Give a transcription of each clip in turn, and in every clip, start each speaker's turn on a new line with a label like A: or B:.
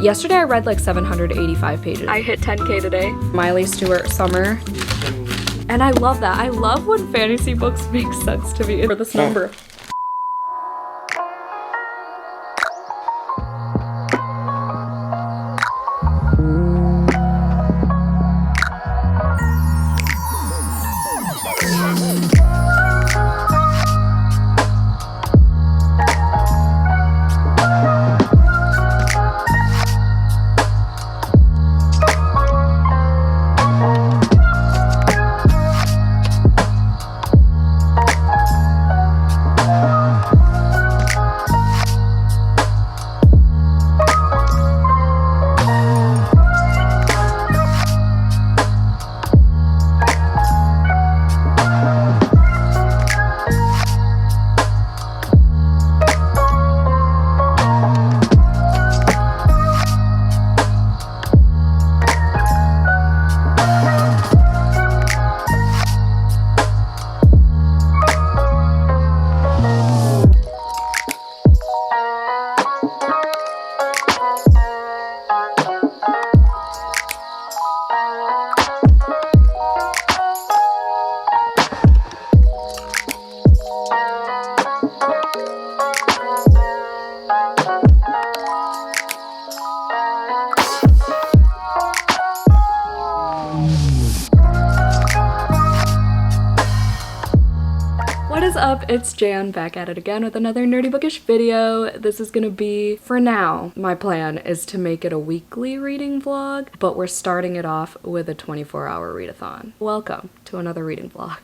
A: Yesterday I read like 785 pages.
B: I hit 10K today.
A: Miley Stewart Summer. And I love that. I love when fantasy books make sense to me for this number. What is up? It's Jan back at it again with another nerdy bookish video. This is gonna be, for now, my plan is to make it a weekly reading vlog, but we're starting it off with a 24-hour readathon. Welcome to another reading vlog.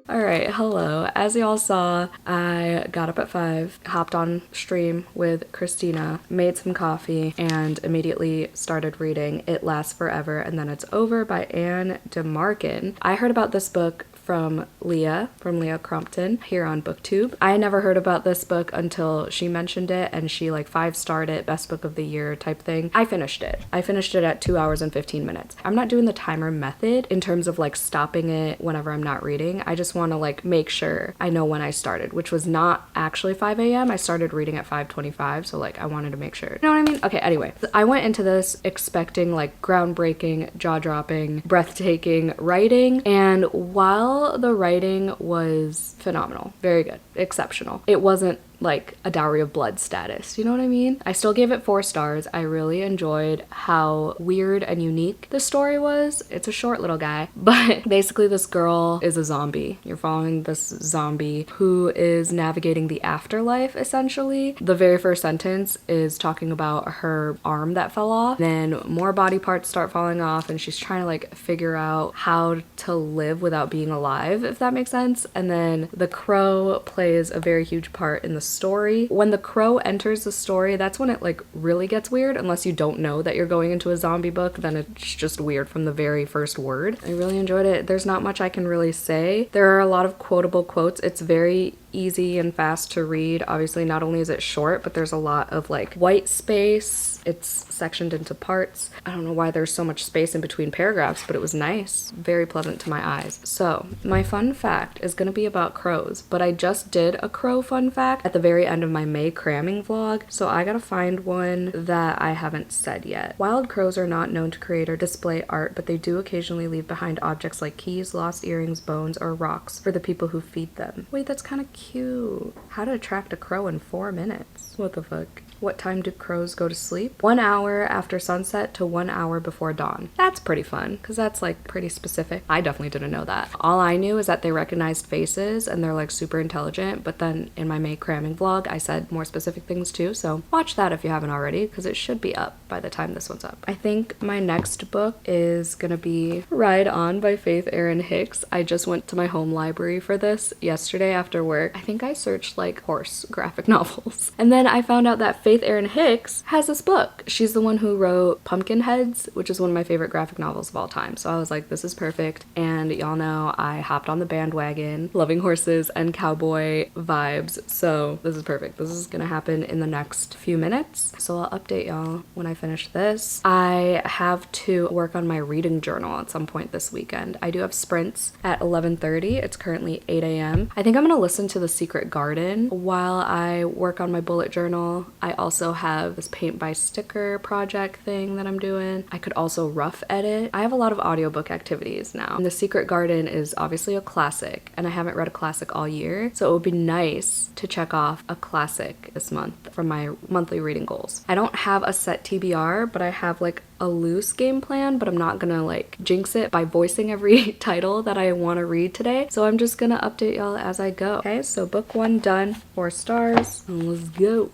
A: Alright, hello. As y'all saw, I got up at 5, hopped on stream with Christina, made some coffee, and immediately started reading It Lasts Forever and Then It's Over by Anne DeMarkin. I heard about this book from Leah Crompton here on BookTube. I never heard about this book until she mentioned it and she like 5-starred it, best book of the year type thing. I finished it. I finished it at 2 hours and 15 minutes. I'm not doing the timer method in terms of like stopping it whenever I'm not reading. I just want to like make sure I know when I started, which was not actually 5 a.m. I started reading at 5:25, so like I wanted to make sure. You know what I mean? Okay, anyway, I went into this expecting like groundbreaking, jaw-dropping, breathtaking writing, and while the writing was phenomenal, very good, exceptional, it wasn't like a Dowry of Blood status, you know what I mean? I still gave it 4 stars. I really enjoyed how weird and unique the story was. It's a short little guy, but basically this girl is a zombie. You're following this zombie who is navigating the afterlife, essentially. The very first sentence is talking about her arm that fell off, then more body parts start falling off, and she's trying to like figure out how to live without being alive, if that makes sense. And then the crow plays a very huge part in the story. When the crow enters the story, that's when it like really gets weird. Unless you don't know that you're going into a zombie book, then it's just weird from the very first word. I really enjoyed it. There's not much I can really say. There are a lot of quotable quotes. It's very easy and fast to read. Obviously, not only is it short, but there's a lot of like white space. It's sectioned into parts. I don't know why there's so much space in between paragraphs, but it was nice. Very pleasant to my eyes. So my fun fact is going to be about crows, but I just did a crow fun fact at the very end of my May cramming vlog, so I gotta find one that I haven't said yet. Wild crows are not known to create or display art, but they do occasionally leave behind objects like keys, lost earrings, bones, or rocks for the people who feed them. Wait, that's kind of cute. How to attract a crow in 4 minutes. What the fuck? What time do crows go to sleep? 1 hour after sunset to 1 hour before dawn. That's pretty fun, because that's like pretty specific. I definitely didn't know that. All I knew is that they recognized faces and they're like super intelligent, but then in my May cramming vlog, I said more specific things too, so watch that if you haven't already, because it should be up by the time this one's up. I think my next book is gonna be Ride On by Faith Erin Hicks. I just went to my home library for this yesterday after work. I think I searched like horse graphic novels, and then I found out that Faith Erin Hicks has this book. She's the one who wrote Pumpkinheads, which is one of my favorite graphic novels of all time. So I was like, this is perfect. And y'all know I hopped on the bandwagon, loving horses and cowboy vibes. So this is perfect. This is gonna happen in the next few minutes. So I'll update y'all when I finish this. I have to work on my reading journal at some point this weekend. I do have sprints at 11:30. It's currently 8 a.m. I think I'm gonna listen to The Secret Garden while I work on my bullet journal. I also have this paint by sticker project thing that I'm doing. I could also rough edit. I have a lot of audiobook activities now. And The Secret Garden is obviously a classic, and I haven't read a classic all year, so it would be nice to check off a classic this month from my monthly reading goals. I don't have a set TBR, but I have like a loose game plan, but I'm not gonna like jinx it by voicing every title that I want to read today. So I'm just gonna update y'all as I go. Okay, so book 1 done, 4 stars, and let's go.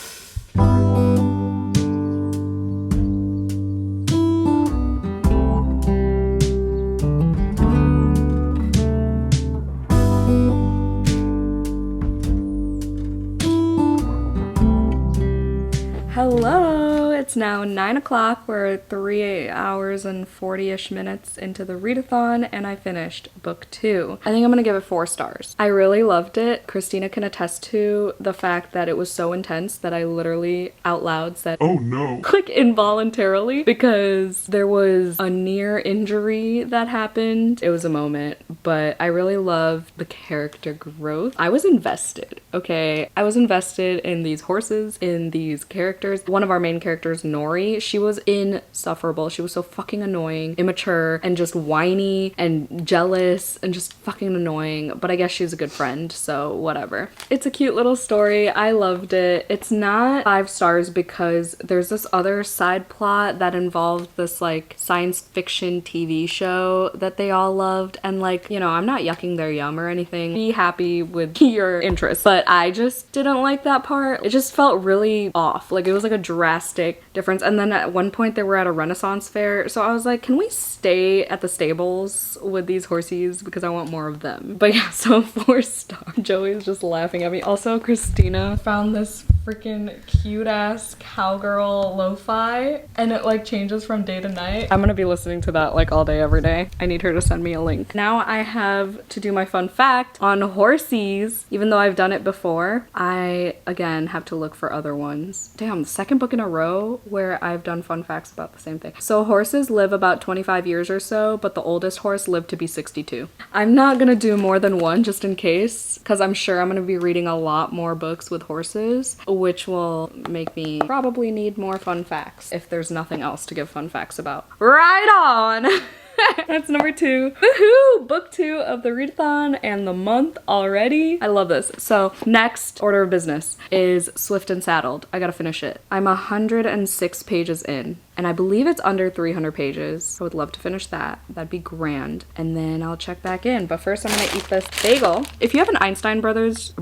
A: Hello, it's now 9 o'clock. We're 3 hours and 40-ish minutes into the readathon, and I finished book 2. I think I'm gonna give it 4 stars. I really loved it. Christina can attest to the fact that it was so intense that I literally out loud said, "Oh no," like involuntarily, because there was a near injury that happened. It was a moment, but I really loved the character growth. I was invested, okay? I was invested in these horses, in these characters. One of our main characters, Nori, she was insufferable. She was so fucking annoying, immature, and just whiny and jealous and just fucking annoying. But I guess she's a good friend, so whatever. It's a cute little story. I loved it. It's not 5 stars because there's this other side plot that involved this like science fiction TV show that they all loved. And like, you know, I'm not yucking their yum or anything. Be happy with your interests. But I just didn't like that part. It just felt really off. Like it was like a drastic difference. And then at one point they were at a Renaissance fair, so I was like, can we stay at the stables with these horses because I want more of them. But yeah, so 4 stars. Joey's just laughing at me. Also, Christina found this freaking cute ass cowgirl lo-fi, and it like changes from day to night. I'm gonna be listening to that like all day every day. I need her to send me a link. Now I have to do my fun fact on horsies. Even though I've done it before, I again have to look for other ones. Damn, the second book in a row where I've done fun facts about the same thing. So horses live about 25 years or so, but the oldest horse lived to be 62. I'm not gonna do more than one just in case, because I'm sure I'm gonna be reading a lot more books with horses, which will make me probably need more fun facts if there's nothing else to give fun facts about. Right on! That's number 2. Woohoo! Book 2 of the readathon and the month already. I love this. So next order of business is Swift and Saddled. I gotta finish it. I'm 106 pages in, and I believe it's under 300 pages. I would love to finish that. That'd be grand. And then I'll check back in. But first I'm gonna eat this bagel. If you have an Einstein brothers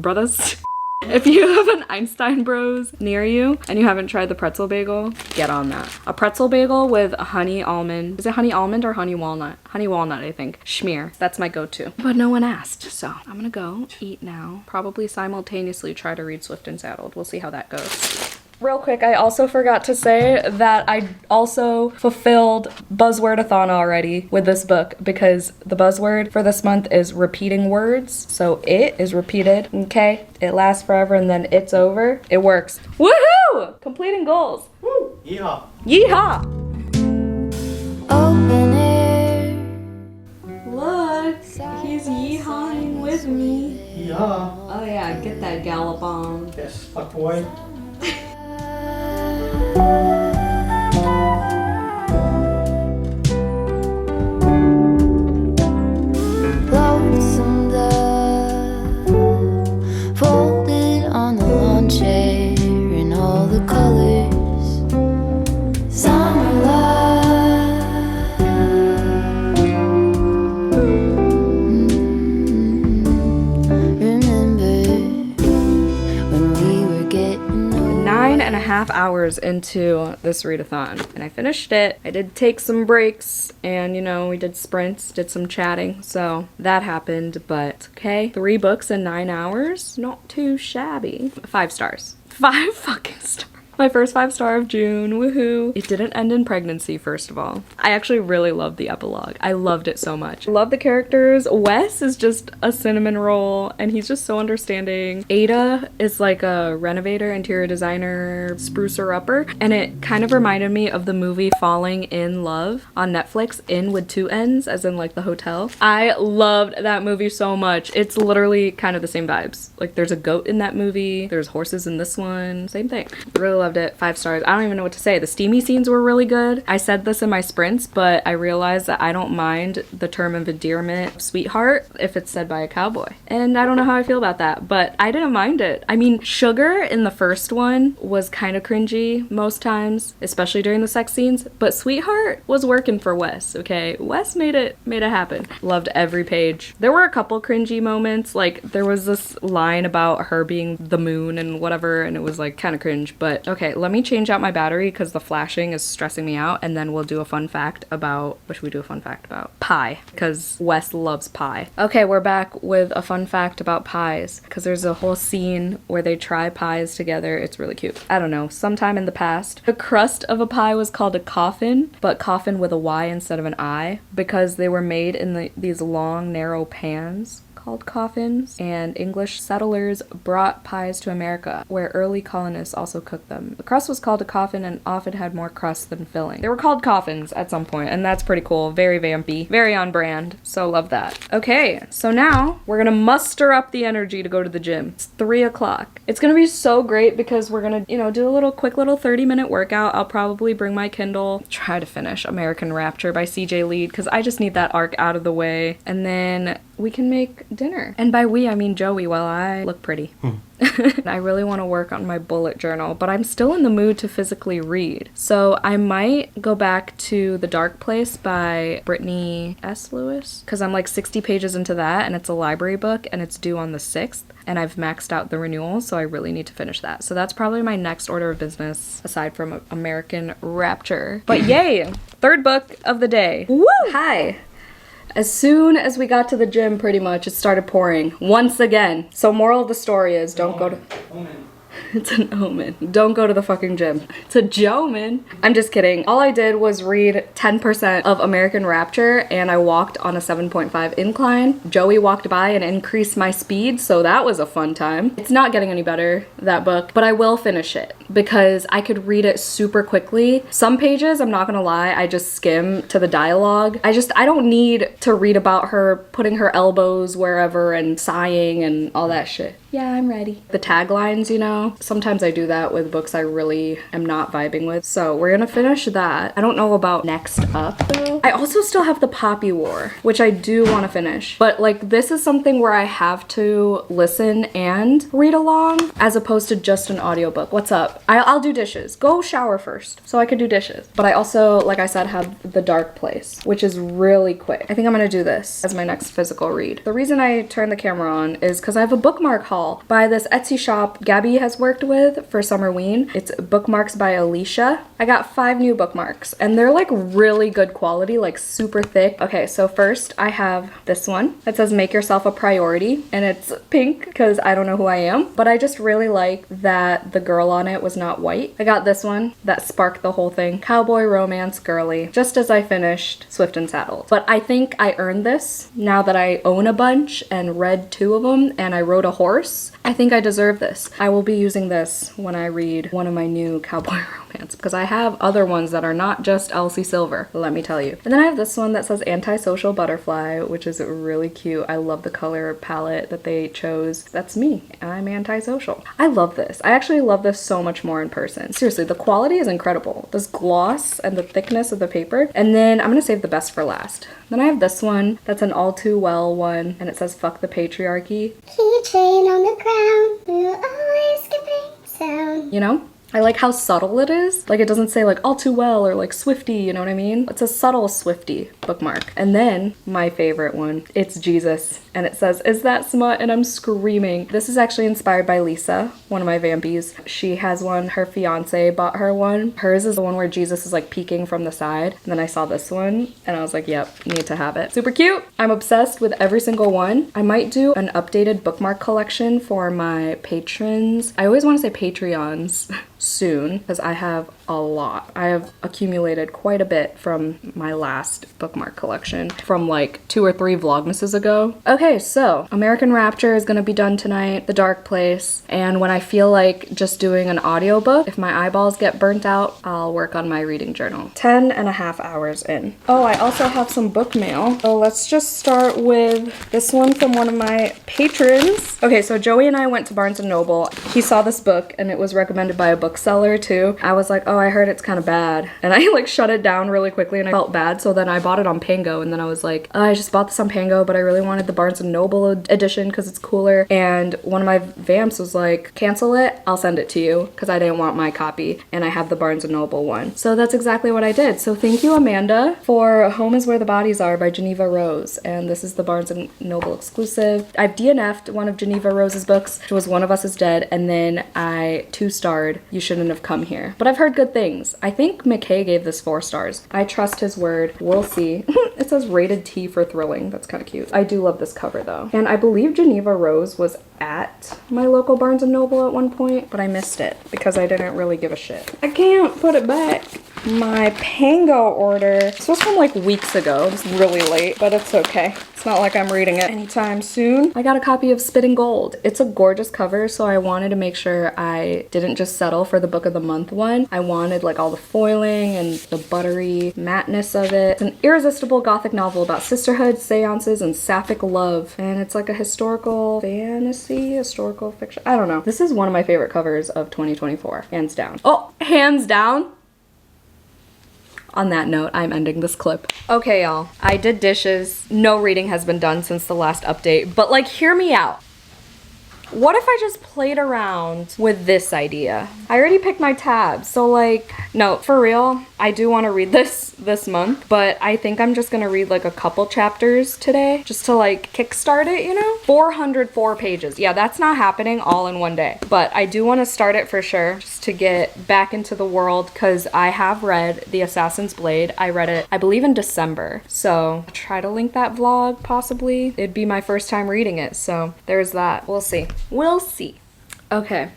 A: if you have an Einstein Bros near you and you haven't tried the pretzel bagel, get on that. A pretzel bagel with honey almond. Is it honey almond or honey walnut? Honey walnut, I think. Schmear. That's my go-to. But no one asked, so I'm gonna go eat now. Probably simultaneously try to read Swift and Saddled. We'll see how that goes. Real quick, I also forgot to say that I also fulfilled Buzzwordathon already with this book, because the buzzword for this month is repeating words. So it is repeated, okay? It lasts forever and then it's over. It works. Woohoo! Completing goals.
B: Woo! Yeehaw!
A: Yeehaw!
C: Open air.
A: Look, he's yeehawing with me.
B: Yeehaw!
A: Oh yeah, get that gallop on.
B: Yes, fuck boy.
C: Lonesome dove, folded on the lawn chair in all the colors. Summer love. Remember when we were getting old.
A: 9.5 hours into this readathon, and I finished it. I did take some breaks, and you know, we did sprints, did some chatting, so that happened, but okay. 3 books in 9 hours, not too shabby. 5 stars. 5 fucking stars. My first 5-star of June, woohoo. It didn't end in pregnancy, first of all. I actually really loved the epilogue. I loved it so much. Love the characters. Wes is just a cinnamon roll and he's just so understanding. Ada is like a renovator, interior designer, sprucer upper, and it kind of reminded me of the movie Falling in Love on Netflix, in with 2 N's, as in like the hotel. I loved that movie so much. It's literally kind of the same vibes. Like there's a goat in that movie, there's horses in this one, same thing. Really loved it. 5 stars. I don't even know what to say. The steamy scenes were really good. I said this in my sprints, but I realized that I don't mind the term of endearment sweetheart if it's said by a cowboy. And I don't know how I feel about that, but I didn't mind it. I mean, Sugar in the first one was kind of cringy most times, especially during the sex scenes, but Sweetheart was working for Wes, okay? Wes made it happen. Loved every page. There were a couple cringy moments, like there was this line about her being the moon and whatever, and it was like kind of cringe, but okay, let me change out my battery because the flashing is stressing me out, and then we'll do a fun fact about, what should we do a fun fact about? Pie, because Wes loves pie. Okay, we're back with a fun fact about pies, because there's a whole scene where they try pies together. It's really cute. I don't know, sometime in the past, the crust of a pie was called a coffin, but coffin with a Y instead of an I, because they were made in these long, narrow pans called coffins, and English settlers brought pies to America, where early colonists also cooked them. The crust was called a coffin and often had more crust than filling. They were called coffins at some point, and that's pretty cool. Very vampy, very on brand, so love that. Okay, so now we're gonna muster up the energy to go to the gym. It's 3 o'clock. It's gonna be so great because we're gonna, do a quick little 30-minute workout. I'll probably bring my Kindle, try to finish American Rapture by CJ Lead, because I just need that arc out of the way, and then we can make dinner. And by we, I mean Joey, while I look pretty. I really want to work on my bullet journal, but I'm still in the mood to physically read. So I might go back to The Dark Place by Brittany S. Lewis, because I'm like 60 pages into that, and it's a library book, and it's due on the 6th, and I've maxed out the renewal, so I really need to finish that. So that's probably my next order of business, aside from American Rapture. But yay! 3rd book of the day. Woo! Hi! As soon as we got to the gym, pretty much, it started pouring once again. So moral of the story is don't go to... It's an omen. Don't go to the fucking gym. It's a joman. I'm just kidding. All I did was read 10% of American Rapture, and I walked on a 7.5 incline. Joey walked by and increased my speed, so that was a fun time. It's not getting any better, that book, but I will finish it because I could read it super quickly. Some pages, I'm not gonna lie, I just skim to the dialogue. I don't need to read about her putting her elbows wherever and sighing and all that shit. Yeah, I'm ready. The taglines, sometimes I do that with books I really am not vibing with. So we're gonna finish that. I don't know about next up though. I also still have the Poppy War, which I do want to finish. But like this is something where I have to listen and read along as opposed to just an audiobook. What's up? I'll do dishes. Go shower first so I can do dishes. But I also, like I said, have The Dark Place, which is really quick. I think I'm gonna do this as my next physical read. The reason I turned the camera on is because I have a bookmark haul by this Etsy shop Gabby has worked with for Summerween. It's Bookmarks by Alicia. I got 5 new bookmarks and they're like really good quality, like super thick. Okay, so first I have this one that says make yourself a priority, and it's pink because I don't know who I am, but I just really like that the girl on it was not white. I got this one that sparked the whole thing, cowboy romance girly, just as I finished Swift and Saddled. But I think I earned this now that I own a bunch and read 2 of them and I rode a horse. I think I deserve this. I will be using this when I read one of my new cowboy romance, because I have other ones that are not just Elsie Silver, let me tell you. And then I have this one that says Antisocial Butterfly, which is really cute. I love the color palette that they chose. That's me. I'm antisocial. I love this. I actually love this so much more in person. Seriously, the quality is incredible. This gloss and the thickness of the paper. And then I'm gonna save the best for last. Then I have this one that's an all too well one, and it says fuck the patriarchy. Keychain on the ground, we'll always skipping sound. I like how subtle it is. Like it doesn't say like all too well or like Swifty, you know what I mean? It's a subtle Swifty bookmark. And then my favorite one, it's Jesus. And it says, is that smut? And I'm screaming. This is actually inspired by Lisa, one of my vampies. She has one, her fiance bought her one. Hers is the one where Jesus is like peeking from the side. And then I saw this one and I was like, yep, need to have it. Super cute. I'm obsessed with every single one. I might do an updated bookmark collection for my patrons. I always want to say Patreons. soon because I have a lot. I have accumulated quite a bit from my last bookmark collection from like 2 or 3 vlogmases ago. Okay, so American Rapture is gonna be done tonight, The Dark Place, and when I feel like just doing an audiobook, if my eyeballs get burnt out, I'll work on my reading journal. 10.5 hours in. Oh, I also have some book mail. So let's just start with this one from one of my patrons. Okay, so Joey and I went to Barnes & Noble. He saw this book and it was recommended by a bookseller too. I was like, oh, I heard it's kind of bad. And I like shut it down really quickly and I felt bad. So then I bought it on Pango and then I was like, oh, I just bought this on Pango, but I really wanted the Barnes & Noble edition because it's cooler. And one of my vamps was like, cancel it, I'll send it to you because I didn't want my copy and I have the Barnes & Noble one. So that's exactly what I did. So thank you, Amanda, for Home is Where the Bodies Are by Geneva Rose. And this is the Barnes & Noble exclusive. I've DNF'd one of Geneva Rose's books, which was One of Us is Dead, and then I 2-starred You Shouldn't Have Come Here. But I've heard good things. I think McKay gave this 4 stars. I trust his word. We'll see. It says rated T for thrilling. That's kind of cute. I do love this cover though. And I believe Geneva Rose was at my local Barnes & Noble at one point, but I missed it because I didn't really give a shit. I can't put it back. My Pango order, this was from like weeks ago. It's really late, but it's okay. It's not like I'm reading it anytime soon. I got a copy of Spitting Gold. It's a gorgeous cover, so I wanted to make sure I didn't just settle for the Book of the Month one. I wanted like all the foiling and the buttery mattness of it. It's an irresistible gothic novel about sisterhood, seances, and sapphic love. And it's like a historical fantasy, historical fiction. I don't know. This is one of my favorite covers of 2024, hands down. Oh, hands down. On that note, I'm ending this clip. Okay, y'all, I did dishes. No reading has been done since the last update, but like, hear me out. What if I just played around with this idea? I already picked my tabs, so like, no, for real, I do want to read this month, but I think I'm just gonna read like a couple chapters today, just to like kickstart it, you know? 404 pages. Yeah, that's not happening all in one day, but I do want to start it for sure, just to get back into the world, because I have read The Assassin's Blade. I read it, I believe, in December, so I'll try to link that vlog, possibly. It'd be my first time reading it, so there's that. We'll see. We'll see. Okay.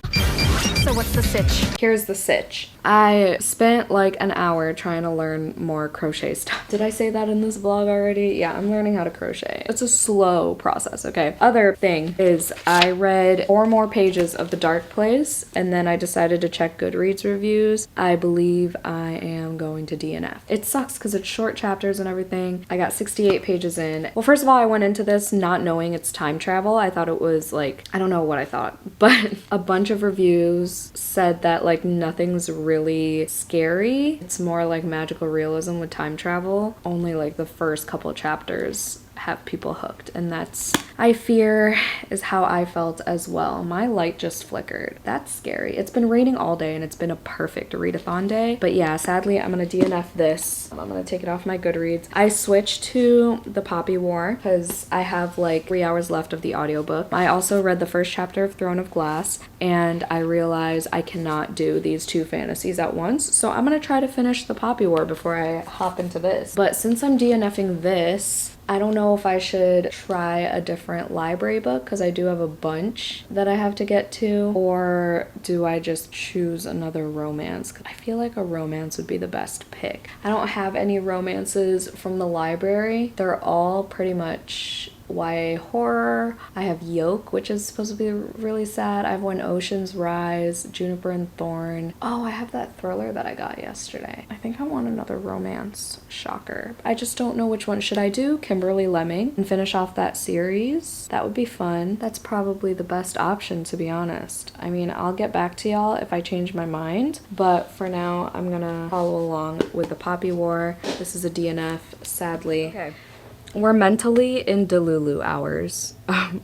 A: So what's the sitch? Here's the sitch. I spent like an hour trying to learn more crochet stuff. Did I say that in this vlog already? Yeah, I'm learning how to crochet. It's a slow process, okay? Other thing is I read 4 more pages of The Dark Place and then I decided to check Goodreads reviews. I believe I am going to DNF. It sucks because it's short chapters and everything. I got 68 pages in. Well, first of all, I went into this not knowing it's time travel. I thought it was like, I don't know what I thought, but a bunch of reviews said that like nothing's really scary. It's more like magical realism with time travel. Only like the first couple chapters have people hooked, and that's, I fear, is how I felt as well. My light just flickered. That's scary. It's been raining all day and it's been a perfect readathon day, but yeah, sadly I'm gonna DNF this. I'm gonna take it off my Goodreads. I switched to the Poppy War because I have like 3 hours left of the audiobook. I also read the first chapter of Throne of Glass and I realized I cannot do these 2 fantasies at once, so I'm gonna try to finish the Poppy War before I hop into this. But since I'm DNFing this, I don't know if I should try a different library book because I do have a bunch that I have to get to, or do I just choose another romance? I feel like a romance would be the best pick. I don't have any romances from the library. They're all pretty much YA horror. I have Yoke, which is supposed to be really sad. I have When Oceans Rise, Juniper and Thorn. Oh, I have that thriller that I got yesterday. I think I want another romance. Shocker. I just don't know which one. Should I do Kimberly Lemming and finish off that series? That would be fun. That's probably the best option, to be honest. I mean, I'll get back to y'all if I change my mind, but for now, I'm gonna follow along with the Poppy War. This is a DNF, sadly. Okay. We're mentally in Delulu hours.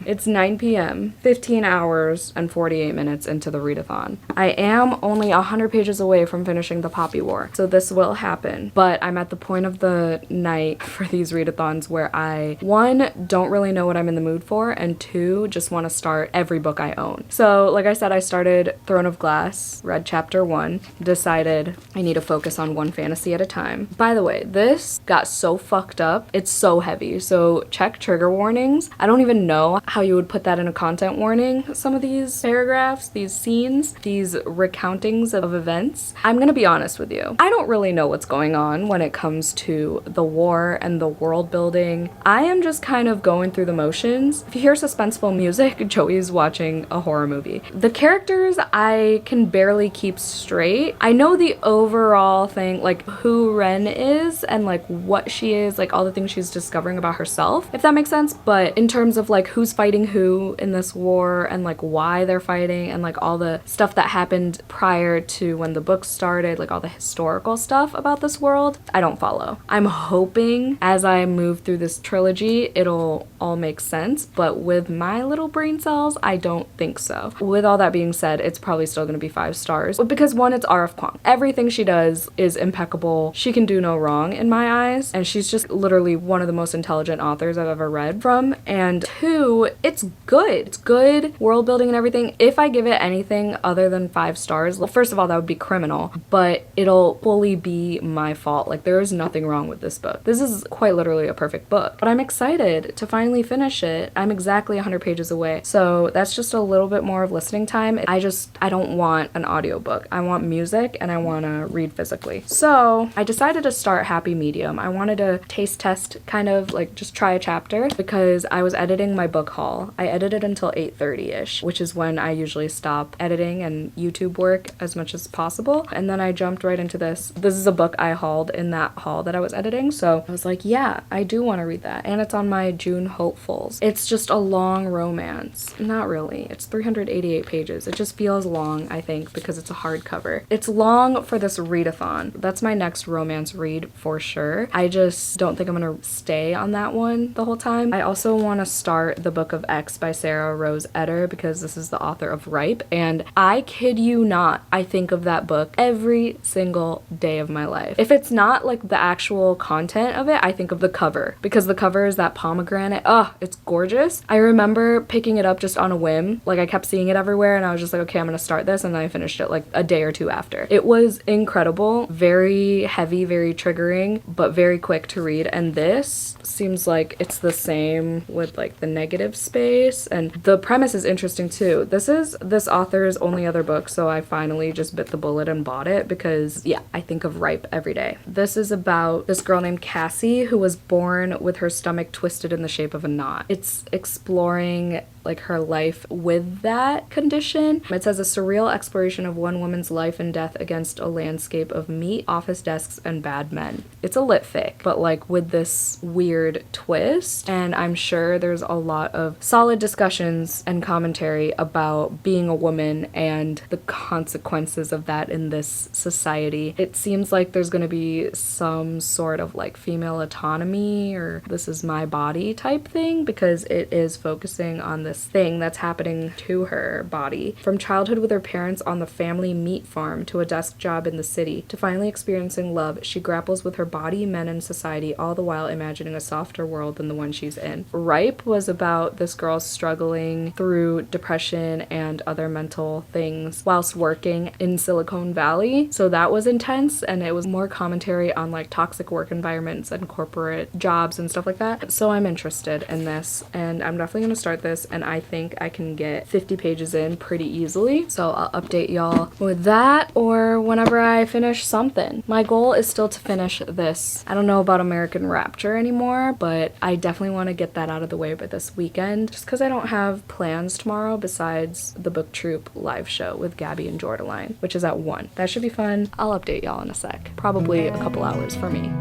A: It's 9 p.m., 15 hours and 48 minutes into the readathon. I am only 100 pages away from finishing the Poppy War, so this will happen. But I'm at the point of the night for these readathons where I, 1, don't really know what I'm in the mood for, and 2, just want to start every book I own. So like I said, I started Throne of Glass, read chapter 1, decided I need to focus on one fantasy at a time. By the way, this got so fucked up, it's so heavy, so check trigger warnings. I don't even know know how you would put that in a content warning, some of these paragraphs, these scenes, these recountings of events. I'm gonna be honest with you. I don't really know what's going on when it comes to the war and the world building. I am just kind of going through the motions. If you hear suspenseful music, Joey's watching a horror movie. The characters I can barely keep straight. I know the overall thing, like who Ren is and like what she is, like all the things she's discovering about herself, if that makes sense. But in terms of like who's fighting who in this war and like why they're fighting and like all the stuff that happened prior to when the book started, like all the historical stuff about this world, I don't follow. I'm hoping as I move through this trilogy, it'll all make sense, but with my little brain cells, I don't think so. With all that being said, it's probably still gonna be 5 stars because one, it's R.F. Kuang. Everything she does is impeccable. She can do no wrong in my eyes, and she's just literally one of the most intelligent authors I've ever read from. And 2, it's good. It's good world building and everything. If I give it anything other than 5 stars, well, first of all, that would be criminal, but it'll fully be my fault. Like, there is nothing wrong with this book. This is quite literally a perfect book, but I'm excited to finally finish it. I'm exactly 100 pages away, so that's just a little bit more of listening time. I don't want an audiobook. I want music and I want to read physically. So I decided to start Happy Medium. I wanted to taste test, kind of like just try a chapter, because I was editing my book haul. I edited until 8:30ish, which is when I usually stop editing and YouTube work as much as possible. And then I jumped right into this. This is a book I hauled in that haul that I was editing. So I was like, yeah, I do want to read that. And it's on my June hopefuls. It's just a long romance. Not really. It's 388 pages. It just feels long, I think, because it's a hardcover. It's long for this readathon. That's my next romance read for sure. I just don't think I'm gonna stay on that one the whole time. I also want to start The Book of X by Sarah Rose Etter, because this is the author of Ripe, and I kid you not, I think of that book every single day of my life. If it's not like the actual content of it, I think of the cover, because the cover is that pomegranate. Oh, it's gorgeous. I remember picking it up just on a whim. Like, I kept seeing it everywhere and I was just like, okay, I'm gonna start this, and then I finished it like a day or two after. It was incredible, very heavy, very triggering, but very quick to read. And this seems like it's the same with like the negative space, and the premise is interesting too. This is this author's only other book, so I finally just bit the bullet and bought it because, yeah, I think of Ripe every day. This is about this girl named Cassie who was born with her stomach twisted in the shape of a knot. It's exploring like her life with that condition. It says a surreal exploration of one woman's life and death against a landscape of meat, office desks, and bad men. It's a lit fic, but like with this weird twist, and I'm sure there's a lot of solid discussions and commentary about being a woman and the consequences of that in this society. It seems like there's gonna be some sort of like female autonomy or this is my body type thing, because it is focusing on this thing that's happening to her body. From childhood with her parents on the family meat farm to a desk job in the city to finally experiencing love, she grapples with her body, men, and society, all the while imagining a softer world than the one she's in. Ripe was about this girl struggling through depression and other mental things whilst working in Silicon Valley. So that was intense, and it was more commentary on like toxic work environments and corporate jobs and stuff like that. So I'm interested in this, and I'm definitely going to start this, and I think I can get 50 pages in pretty easily. So I'll update y'all with that or whenever I finish something. My goal is still to finish this. I don't know about American Rapture anymore, but I definitely want to get that out of the way by this weekend, just because I don't have plans tomorrow besides the Book Troop live show with Gabby and Jordaline, which is at 1. That should be fun. I'll update y'all in a sec. Probably a couple hours for me.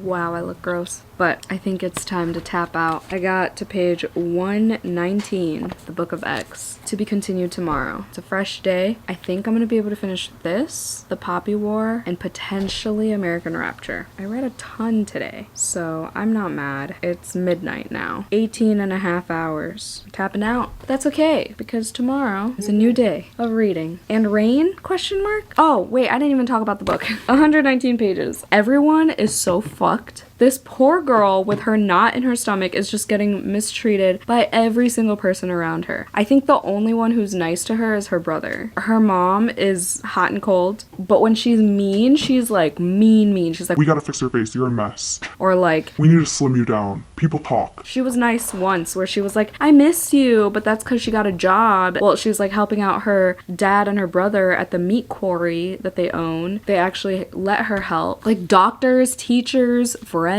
A: Wow, I look gross. But I think it's time to tap out. I got to page 119, The Book of X, to be continued tomorrow. It's a fresh day. I think I'm going to be able to finish this, The Poppy War, and potentially American Rapture. I read a ton today, so I'm not mad. It's midnight now. 18 and a half hours. Tapping out. But that's okay, because tomorrow is a new day of reading. And rain? Question mark? Oh, wait, I didn't even talk about the book. 119 pages. Everyone is so fucked This poor girl with her knot in her stomach is just getting mistreated by every single person around her. I think the only one who's nice to her is her brother. Her mom is hot and cold, but when she's mean, she's like mean. She's like,
D: we gotta fix your face, you're a mess.
A: Or like,
D: we need to slim you down. People talk.
A: She was nice once where she was like, I miss you, but that's because she got a job. Well, she was like helping out her dad and her brother at the meat quarry that they own. They actually let her help. Like doctors, teachers, friends.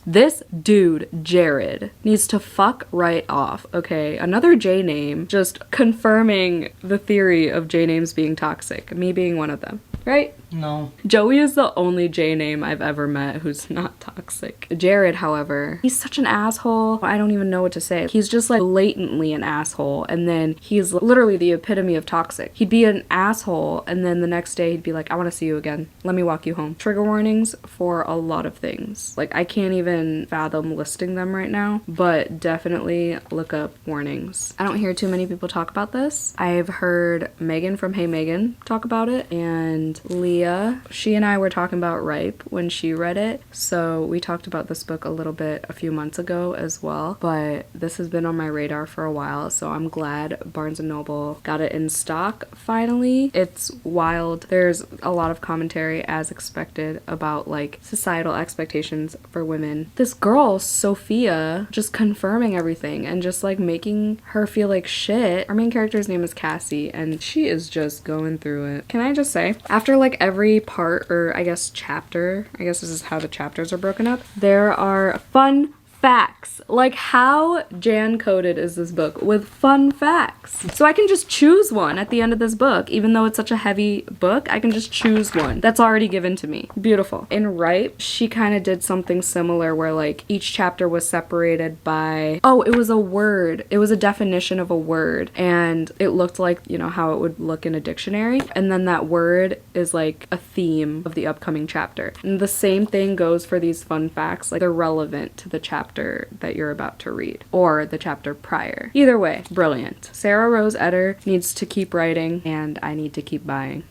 A: This dude, Jared, needs to fuck right off, okay? Another J name, just confirming the theory of J names being toxic, me being one of them. Right?
B: No.
A: Joey is the only J name I've ever met who's not toxic. Jared, however, he's such an asshole. I don't even know what to say. He's just like blatantly an asshole, and then he's literally the epitome of toxic. He'd be an asshole, and then the next day he'd be like, I want to see you again. Let me walk you home. Trigger warnings for a lot of things. Like, I can't even fathom listing them right now, but definitely look up warnings. I don't hear too many people talk about this. I've heard Megan from Hey Megan talk about it, and Leah, she and I were talking about Ripe when she read it, so we talked about this book a little bit a few months ago as well, but this has been on my radar for a while, so I'm glad Barnes & Noble got it in stock finally. It's wild. There's a lot of commentary, as expected, about like societal expectations for women. This girl, Sophia, just confirming everything and just like making her feel like shit. Our main character's name is Cassie, and she is just going through it. Can I just say, after like every part, or I guess chapter, I guess this is how the chapters are broken up, there are fun facts. Like, how Jan-coded is this book with fun facts? So I can just choose one at the end of this book. Even though it's such a heavy book, I can just choose one that's already given to me. Beautiful. In Ripe, she kind of did something similar where like each chapter was separated by, oh, it was a word. It was a definition of a word, and it looked like, you know, how it would look in a dictionary. And then that word is like a theme of the upcoming chapter. And the same thing goes for these fun facts. Like, they're relevant to the chapter that you're about to read, or the chapter prior. Either way, brilliant. Sarah Rose Etter needs to keep writing, and I need to keep buying.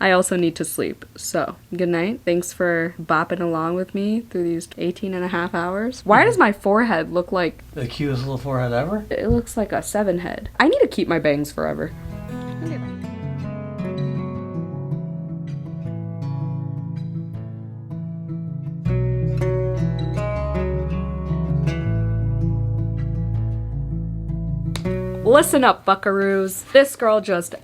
A: I also need to sleep. So, good night. Thanks for bopping along with me through these 18 and a half hours. Why does my forehead look like
B: The cutest little forehead ever?
A: it looks like a 7 head? I need to keep my bangs forever. Listen up, buckaroos. This girl just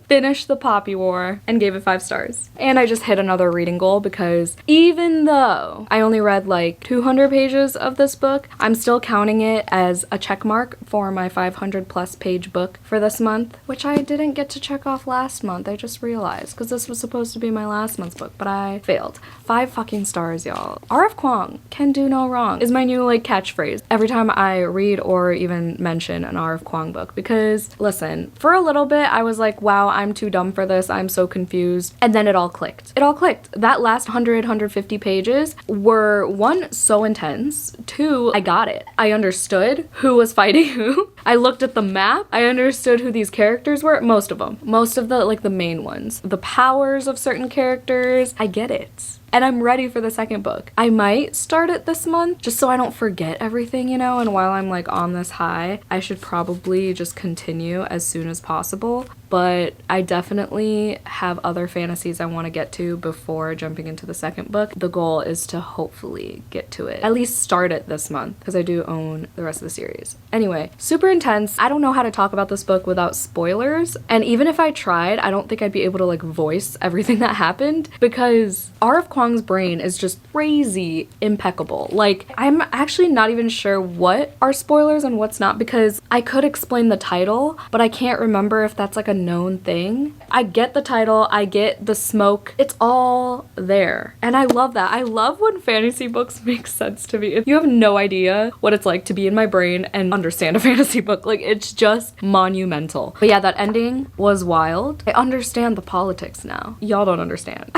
A: finished The Poppy War and gave it 5 stars. And I just hit another reading goal because even though I only read like 200 pages of this book, I'm still counting it as a check mark for my 500 plus page book for this month, which I didn't get to check off last month. I just realized, because this was supposed to be my last month's book, but I failed. 5 fucking stars, y'all. R.F. Kuang, can do no wrong, is my new like catchphrase every time I read or even mention an R.F. Kuang book. Because listen, for a little bit I was like, wow, I'm too dumb for this, I'm so confused. And then it all clicked. It all clicked. That last 150 pages were, 1, so intense, 2, I got it. I understood who was fighting who. I looked at the map. I understood who these characters were. Most of them. Most of the, like, the main ones. The powers of certain characters. I get it. And I'm ready for the second book. I might start it this month just so I don't forget everything, you know, and while I'm like on this high, I should probably just continue as soon as possible. But I definitely have other fantasies I want to get to before jumping into the second book. The goal is to hopefully get to it. At least start it this month, because I do own the rest of the series. Anyway, super intense. I don't know how to talk about this book without spoilers. And even if I tried, I don't think I'd be able to like voice everything that happened, because R.F. Kuang's brain is just crazy impeccable. Like, I'm actually not even sure what are spoilers and what's not, because I could explain the title, but I can't remember if that's like a known thing. I get the title, I get the smoke, it's all there. And I love that. I love when fantasy books make sense to me. You have no idea what it's like to be in my brain and understand a fantasy book. Like, it's just monumental. But yeah, that ending was wild. I understand the politics now. Y'all don't understand.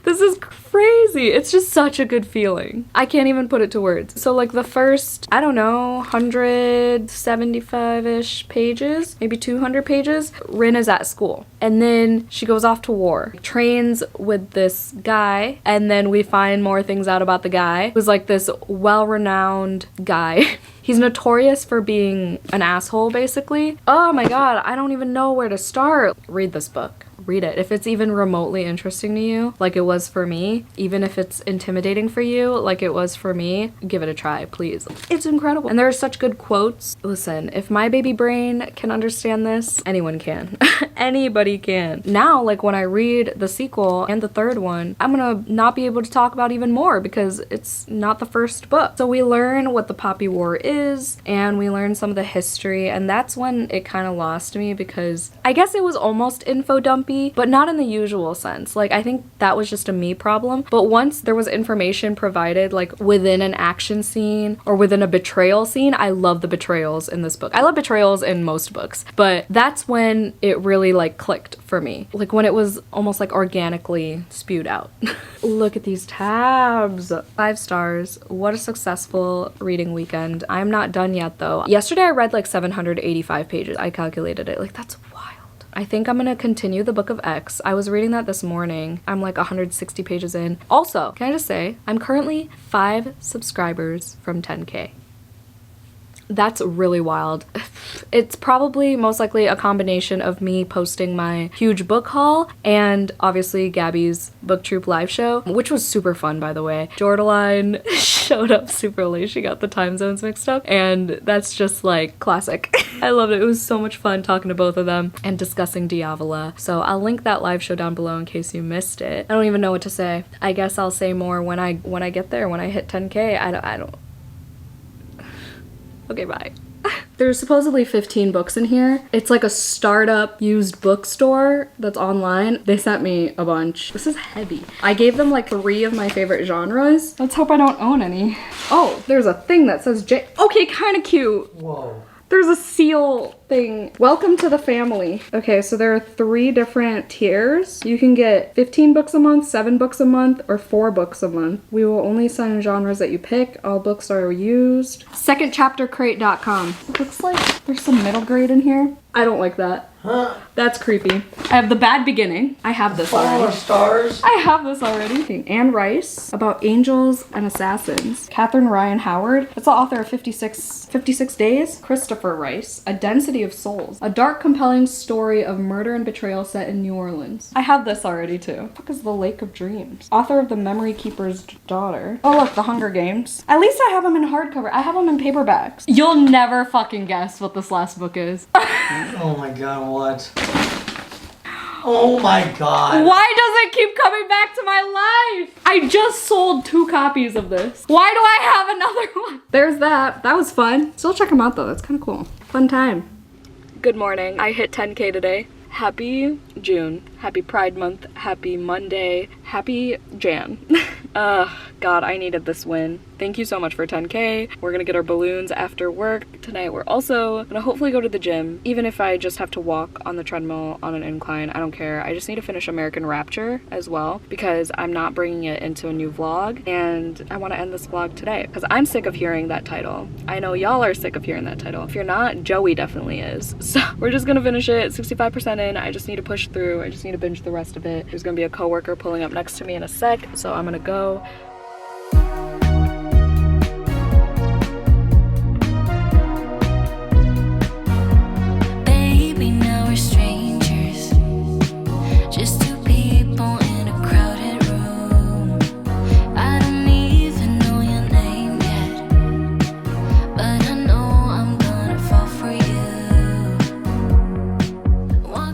A: This is crazy. crazy. It's just such a good feeling. I can't even put it to words. So like the first, I don't know, 175-ish pages, maybe 200 pages, Rin is at school. And then she goes off to war, trains with this guy, and then we find more things out about the guy, who's like this well-renowned guy. He's notorious for being an asshole, basically. Oh my god, I don't even know where to start. Read this book. Read it. If it's even remotely interesting to you, like it was for me, even if it's intimidating for you, like it was for me, give it a try, please. It's incredible. And there are such good quotes. Listen, if my baby brain can understand this, anyone can. Anybody can. Now, like when I read the sequel and the third one, I'm gonna not be able to talk about even more because it's not the first book. So we learn what the Poppy War is, and we learn some of the history, and that's when it kind of lost me because I guess it was almost info dumpy, but not in the usual sense. Like I think that was just a me problem. But once there was information provided like within an action scene or within a betrayal scene, I love the betrayals in this book. I love betrayals in most books, but that's when it really like clicked for me. Like when it was almost like organically spewed out. Look at these tabs. 5 stars. What a successful reading weekend. I'm not done yet though. Yesterday I read like 785 pages. I calculated it. Like that's wild. I think I'm gonna continue the Book of X. I was reading that this morning. I'm like 160 pages in. Also, can I just say, I'm currently 5 subscribers from 10K. That's really wild. It's probably most likely a combination of me posting my huge book haul and obviously Gabby's Book Troop live show, which was super fun, by the way. Jordaline showed up super late. She got the time zones mixed up, and that's just like classic. I loved it. It was so much fun talking to both of them and discussing Diavola. So I'll link that live show down below in case you missed it. I don't even know what to say. I guess I'll say more when I get there, when I hit 10K. I don't. Okay, bye. There's supposedly 15 books in here. It's like a startup used bookstore that's online. They sent me a bunch. This is heavy. I gave them like 3 of my favorite genres. Let's hope I don't own any. Oh, there's a thing that says J. Okay, kind of cute.
B: Whoa.
A: There's a seal thing. Welcome to the family. Okay, so there are 3 different tiers. You can get 15 books a month, 7 books a month, or 4 books a month. We will only sign genres that you pick. All books are used. Secondchaptercrate.com. It looks like there's some middle grade in here. I don't like that.
B: Huh?
A: That's creepy. I have The Bad Beginning. I have this
B: All
A: already.
B: stars.
A: I have this already. Okay, Anne Rice, about angels and assassins. Catherine Ryan Howard. It's the author of 56 Days. Christopher Rice, A Density of Souls. A dark, compelling story of murder and betrayal set in New Orleans. I have this already too. What the fuck is The Lake of Dreams? Author of The Memory Keeper's Daughter. Oh look, The Hunger Games. At least I have them in hardcover. I have them in paperbacks. You'll never fucking guess what this last book is.
B: Oh my god, what? Oh my god.
A: Why does it keep coming back to my life? I just sold 2 copies of this. Why do I have another one? There's that. That was fun. Still check them out though. That's kind of cool. Fun time. Good morning. I hit 10K today. Happy June. Happy Pride Month. Happy Monday. Happy Jan. God, I needed this win. Thank you so much for 10K. We're gonna get our balloons after work. Tonight we're also gonna hopefully go to the gym. Even if I just have to walk on the treadmill on an incline, I don't care. I just need to finish American Rapture as well because I'm not bringing it into a new vlog, and I want to end this vlog today because I'm sick of hearing that title. I know y'all are sick of hearing that title. If you're not, Joey definitely is. So we're just gonna finish it 65% in. I just need to push through. I just need to binge the rest of it. There's gonna be a coworker pulling up next to me in a sec, so I'm gonna go.
C: Baby, now we're strangers. Just 2 people in a crowded room. I don't even know your name yet, but I know I'm gonna fall for you.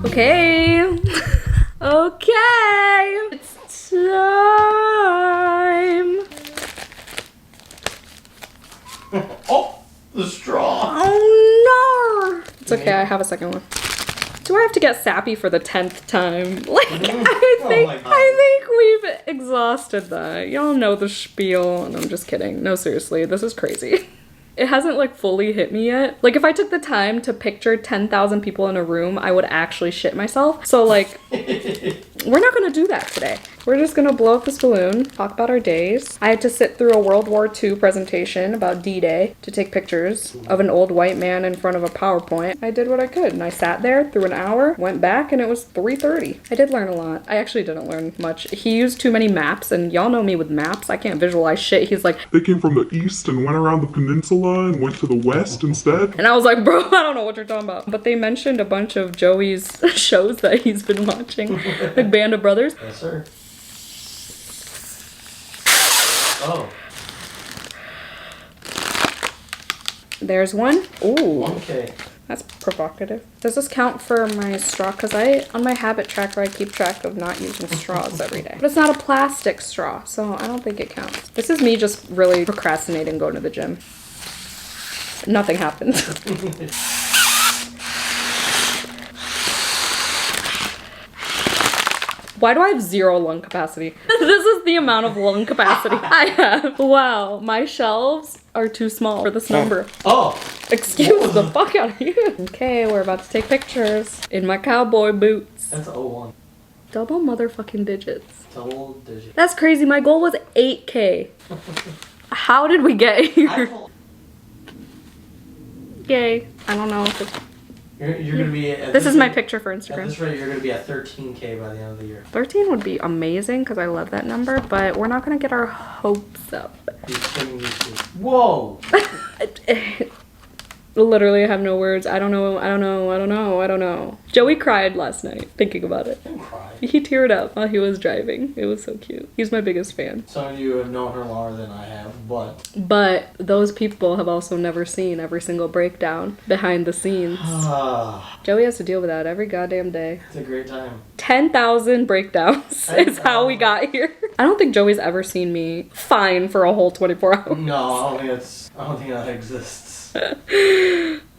A: Okay. Okay. It's time.
B: Oh, the straw.
A: Oh no. It's okay, I have a second one. Do I have to get sappy for the 10th time? Like, I think we've exhausted that. Y'all know the spiel, and I'm just kidding. No, seriously, this is crazy. It hasn't like fully hit me yet. Like if I took the time to picture 10,000 people in a room, I would actually shit myself. So like, we're not gonna do that today. We're just gonna blow up this balloon, talk about our days. I had to sit through a World War II presentation about D-Day to take pictures of an old white man in front of a PowerPoint. I did what I could, and I sat there through an hour, went back, and it was 3:30. I did learn a lot. I actually didn't learn much. He used too many maps, and y'all know me with maps. I can't visualize shit. He's like,
D: They came from the east and went around the peninsula and went to the west instead.
A: and I was like, bro, I don't know what you're talking about. But they mentioned a bunch of Joey's shows that he's been watching, like Band of Brothers.
B: Yes, sir. Oh.
A: There's one. Ooh,
B: 1K.
A: that's provocative. Does this count for my straw? Because on my habit tracker, I keep track of not using straws every day. But it's not a plastic straw, so I don't think it counts. This is me just really procrastinating going to the gym. Nothing happens. Why do I have 0 lung capacity? This is the amount of lung capacity I have. Wow, my shelves are too small for this number.
B: Oh.
A: Excuse the fuck out of you. Okay, we're about to take pictures in my cowboy boots.
B: That's 01.
A: Double motherfucking digits.
B: Double digit.
A: That's crazy. My goal was 8K. How did we get here? Yay. I don't know if it's...
B: You're gonna be at
A: This is my
B: rate-
A: picture for
B: At
A: Instagram.
B: this rate, you're gonna be at 13K by the end of the year.
A: 13 would be amazing because I love that number, but we're not gonna get our hopes up.
B: You're kidding me too. Whoa!
A: Literally, I have no words. I don't know. Joey cried last night thinking about it.
B: Don't cry.
A: He teared up while he was driving. It was so cute. He's my biggest fan.
B: Some of you have known her longer than I have, but
A: But those people have also never seen every single breakdown behind the scenes. Joey has to deal with that every goddamn day.
B: it's a great time.
A: 10,000 breakdowns is how we got here. I don't think Joey's ever seen me fine for a whole 24 hours.
B: No, I don't think that exists.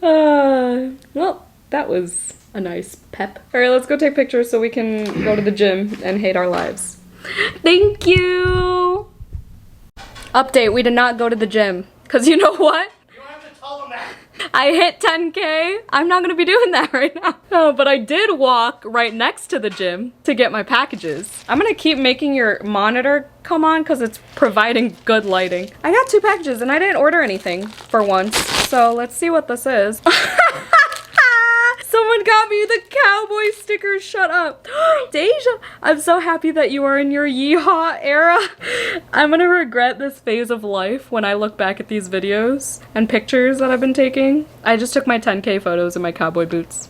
A: Well, that was a nice pep. All right, let's go take pictures so we can go to the gym and hate our lives. Thank you. Update, we did not go to the gym. Because you know what?
B: You don't have to tell them that.
A: I hit 10K. I'm not gonna be doing that right now. Oh, but I did walk right next to the gym to get my packages. I'm gonna keep making your monitor come on because it's providing good lighting. I got 2 packages and I didn't order anything for once. So let's see what this is. Someone got me the cowboy stickers. Shut up. Deja, I'm so happy that you are in your yeehaw era. I'm gonna regret this phase of life when I look back at these videos and pictures that I've been taking. I just took my 10K photos in my cowboy boots.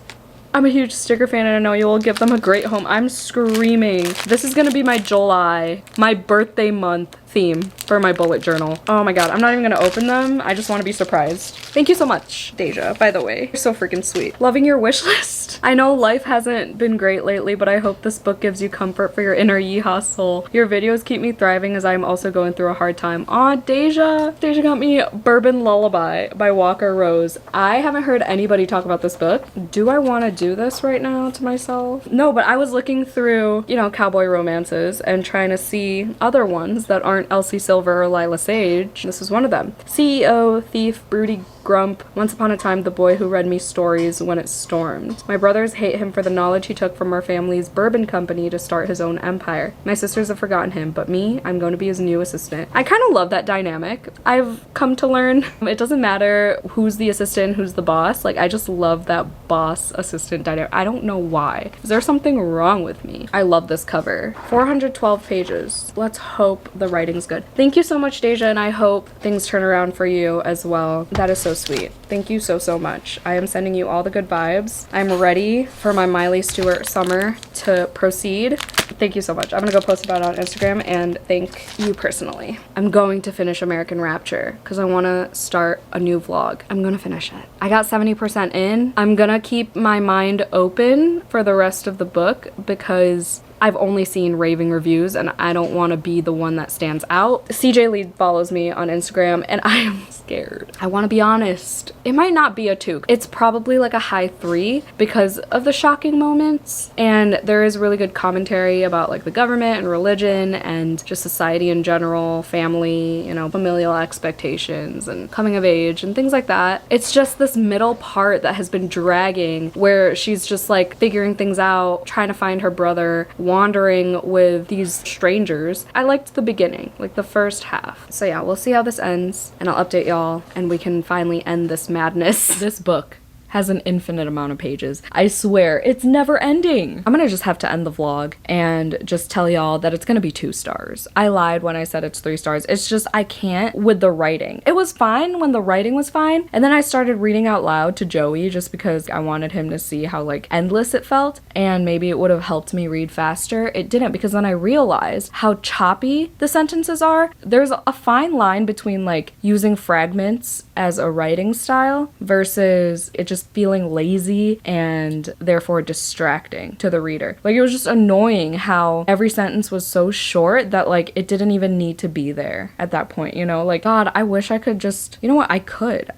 A: I'm a huge sticker fan and I know you will give them a great home. I'm screaming. This is gonna be my July, my birthday month theme for my bullet journal. Oh my god, I'm not even gonna open them. I just want to be surprised. Thank you so much, Deja, by the way. You're so freaking sweet. Loving your wish list. I know life hasn't been great lately, but I hope this book gives you comfort for your inner yeehaw soul. Your videos keep me thriving as I'm also going through a hard time. Aw, Deja. Deja got me Bourbon Lullaby by Walker Rose. I haven't heard anybody talk about this book. Do I want to do this right now to myself? No, but I was looking through, you know, cowboy romances and trying to see other ones that aren't Elsie Silver or Lila Sage. This is one of them. CEO, thief, broody grump. Once upon a time, the boy who read me stories when it stormed. My brothers hate him for the knowledge he took from our family's bourbon company to start his own empire. My sisters have forgotten him, but me, I'm going to be his new assistant. I kind of love that dynamic. I've come to learn it doesn't matter who's the assistant, who's the boss. Like, I just love that boss-assistant dynamic. I don't know why. Is there something wrong with me? I love this cover. 412 pages. Let's hope the writing's good. Thank you so much, Deja, and I hope things turn around for you as well. That is so sweet. Thank you so much. I am sending you all the good vibes. I'm ready for my Miley Stewart summer to proceed. Thank you so much. I'm gonna go post about it on Instagram and thank you personally. I'm going to finish American Rapture because I want to start a new vlog. I'm gonna finish it. I got 70% in. I'm gonna keep my mind open for the rest of the book because I've only seen raving reviews and I don't want to be the one that stands out. CJ Lee follows me on Instagram and I am scared. I want to be honest. It might not be a 2. It's probably like a high 3 because of the shocking moments. And there is really good commentary about like the government and religion and just society in general, family, you know, familial expectations and coming of age and things like that. It's just this middle part that has been dragging where she's just like figuring things out, trying to find her brother, wandering with these strangers. I liked the beginning, like the first half. So yeah, we'll see how this ends and I'll update y'all and we can finally end this madness. This book has an infinite amount of pages. I swear, it's never ending. I'm gonna just have to end the vlog and just tell y'all that it's gonna be 2 stars. I lied when I said it's 3 stars. It's just I can't with the writing. It was fine when the writing was fine, and then I started reading out loud to Joey just because I wanted him to see how like endless it felt, and maybe it would have helped me read faster. It didn't, because then I realized how choppy the sentences are. There's a fine line between like using fragments as a writing style versus it just feeling lazy and therefore distracting to the reader. Like, it was just annoying how every sentence was so short that like it didn't even need to be there at that point, you know? Like, God, I wish I could just, you know what, I could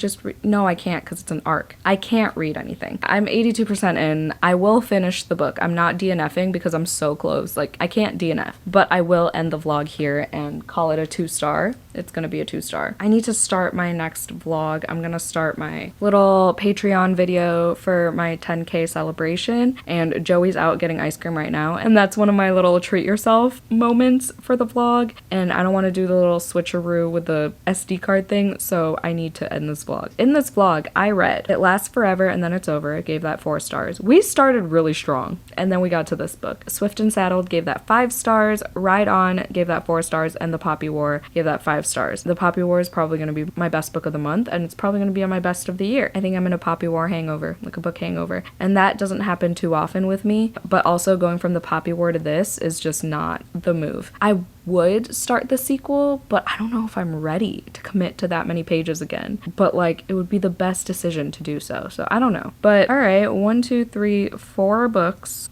A: just no, I can't, because it's an arc. I can't read anything. I'm 82% in. I will finish the book. I'm not DNFing because I'm so close. Like, I can't DNF, but I will end the vlog here and call it a 2-star. It's gonna be a 2-star. I need to start my next vlog. I'm gonna start my little Patreon video for my 10K celebration, and Joey's out getting ice cream right now, and that's one of my little treat yourself moments for the vlog, and I don't want to do the little switcheroo with the SD card thing, so I need to end this vlog. In this vlog, I read It Lasts Forever and Then It's Over. It gave that 4 stars. We started really strong, and then we got to this book. Swift and Saddled gave that 5 stars. Ride On gave that 4 stars, and The Poppy War gave that 5 stars. The Poppy War is probably going to be my best book of the month, and it's probably going to be on my best of the year. I think I'm in a Poppy War hangover, like a book hangover, and that doesn't happen too often with me, but also going from the Poppy War to this is just not the move. I would start the sequel, but I don't know if I'm ready to commit to that many pages again, but like it would be the best decision to do so I don't know. But all right, 1 2 3 4 books.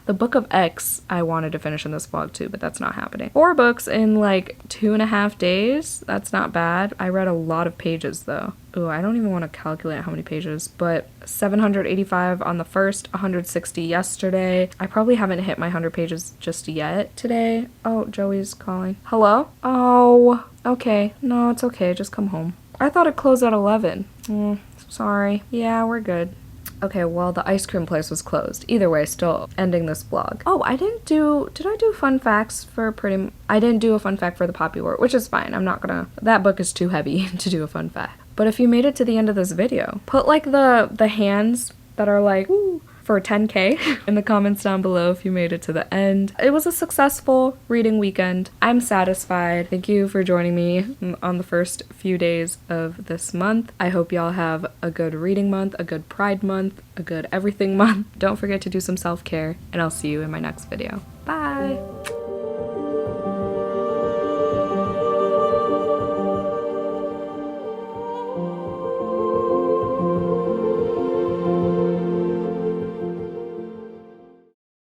A: The Book of X I wanted to finish in this vlog too, but that's not happening. 4 books in like 2.5 days. That's not bad. I read a lot of pages though. Ooh, I don't even want to calculate how many pages, but 785 on the first, 160 yesterday. I probably haven't hit my 100 pages just yet today. Oh, Joey's calling. Hello? Oh, okay. No, it's okay. Just come home. I thought it closed at 11. Sorry. Yeah, we're good. Okay, well, the ice cream place was closed. Either way, still ending this vlog. Oh, did I do fun facts for I didn't do a fun fact for the Poppy War, which is fine. I'm not gonna, that book is too heavy to do a fun fact. But if you made it to the end of this video, put like the hands that are like, woo, for 10K in the comments down below if you made it to the end. It was a successful reading weekend. I'm satisfied. Thank you for joining me on the first few days of this month. I hope y'all have a good reading month, a good Pride month, a good everything month. Don't forget to do some self-care, and I'll see you in my next video. Bye!